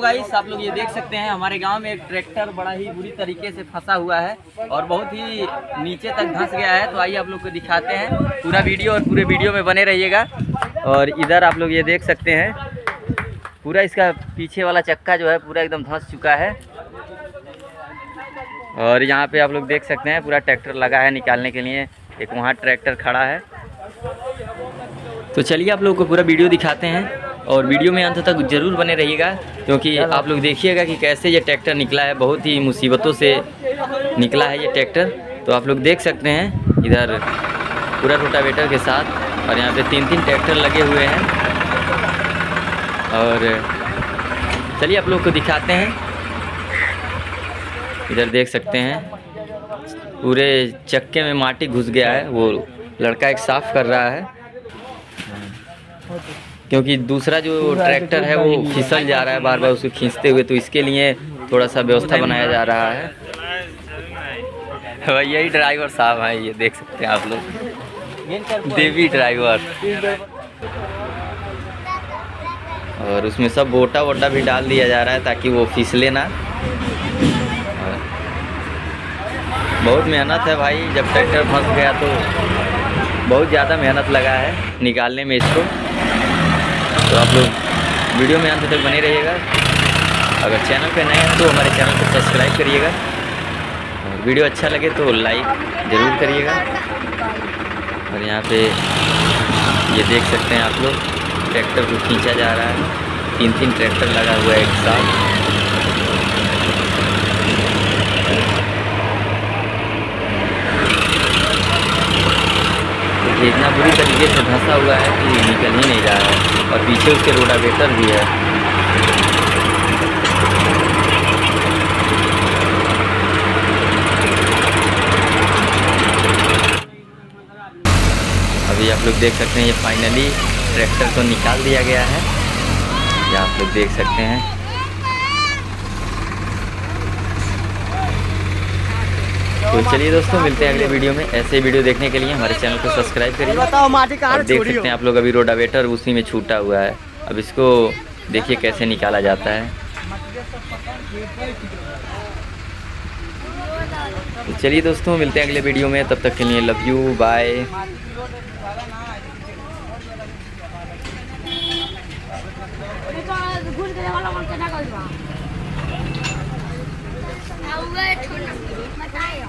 Hello guys, आप लोग ये देख सकते हैं हमारे गांव में एक ट्रैक्टर बड़ा ही बुरी तरीके से फंसा हुआ है और बहुत ही नीचे तक धंस गया है। तो आइए आप लोग को दिखाते हैं पूरा वीडियो, और पूरे वीडियो में बने रहिएगा। और इधर आप लोग ये देख सकते हैं पूरा इसका पीछे वाला चक्का जो है पूरा एकदम धंस चुका है। और यहाँ पे आप लोग देख सकते हैं पूरा ट्रैक्टर लगा है निकालने के लिए, एक वहाँ ट्रैक्टर खड़ा है। तो चलिए आप लोगों को पूरा वीडियो दिखाते हैं और वीडियो में अंत तक जरूर बने रहिएगा, क्योंकि आप लोग देखिएगा कि कैसे ये ट्रैक्टर निकला है। बहुत ही मुसीबतों से निकला है ये ट्रैक्टर। तो आप लोग देख सकते हैं इधर पूरा रोटावेटर के साथ, और यहाँ पे 3-3 ट्रैक्टर लगे हुए हैं। और चलिए आप लोग को दिखाते हैं। इधर देख सकते हैं पूरे चक्के में माटी घुस गया है। वो लड़का एक साफ़ कर रहा है, क्योंकि दूसरा जो ट्रैक्टर है वो फिसल जा रहा है बार बार उसको खींचते हुए। तो इसके लिए थोड़ा सा व्यवस्था बनाया जा रहा है। यही ड्राइवर साहब है, ये देख सकते हैं आप लोग, देवी ड्राइवर। और उसमें सब बोटा वोटा भी डाल दिया जा रहा है ताकि वो फिसले ना। बहुत मेहनत है भाई, जब ट्रैक्टर फंस गया तो बहुत ज़्यादा मेहनत लगा है निकालने में इसको। तो आप लोग वीडियो में अंत तक बने रहिएगा। अगर चैनल पे नए हैं तो हमारे चैनल को सब्सक्राइब करिएगा, और वीडियो अच्छा लगे तो लाइक ज़रूर करिएगा। और यहाँ पे ये देख सकते हैं आप लोग ट्रैक्टर को खींचा जा रहा है। 3-3 ट्रैक्टर लगा हुआ है एक साथ। इतना बुरी तरीके से धंसा हुआ है कि निकल ही नहीं रहा है, और पीछे उसके रोटावेटर भी है। अभी आप लोग देख सकते हैं ये फाइनली ट्रैक्टर को निकाल दिया गया है, ये आप लोग देख सकते हैं। तो चलिए दोस्तों, मिलते हैं अगले वीडियो में। ऐसे वीडियो देखने के लिए हमारे चैनल को सब्सक्राइब करिए। और देख सकते हैं आप लोग अभी रोटावेटर उसी में छूटा हुआ है। अब इसको देखिए कैसे निकाला जाता है। तो चलिए दोस्तों, मिलते हैं अगले वीडियो में। तब तक के लिए लव यू, बाय। बताया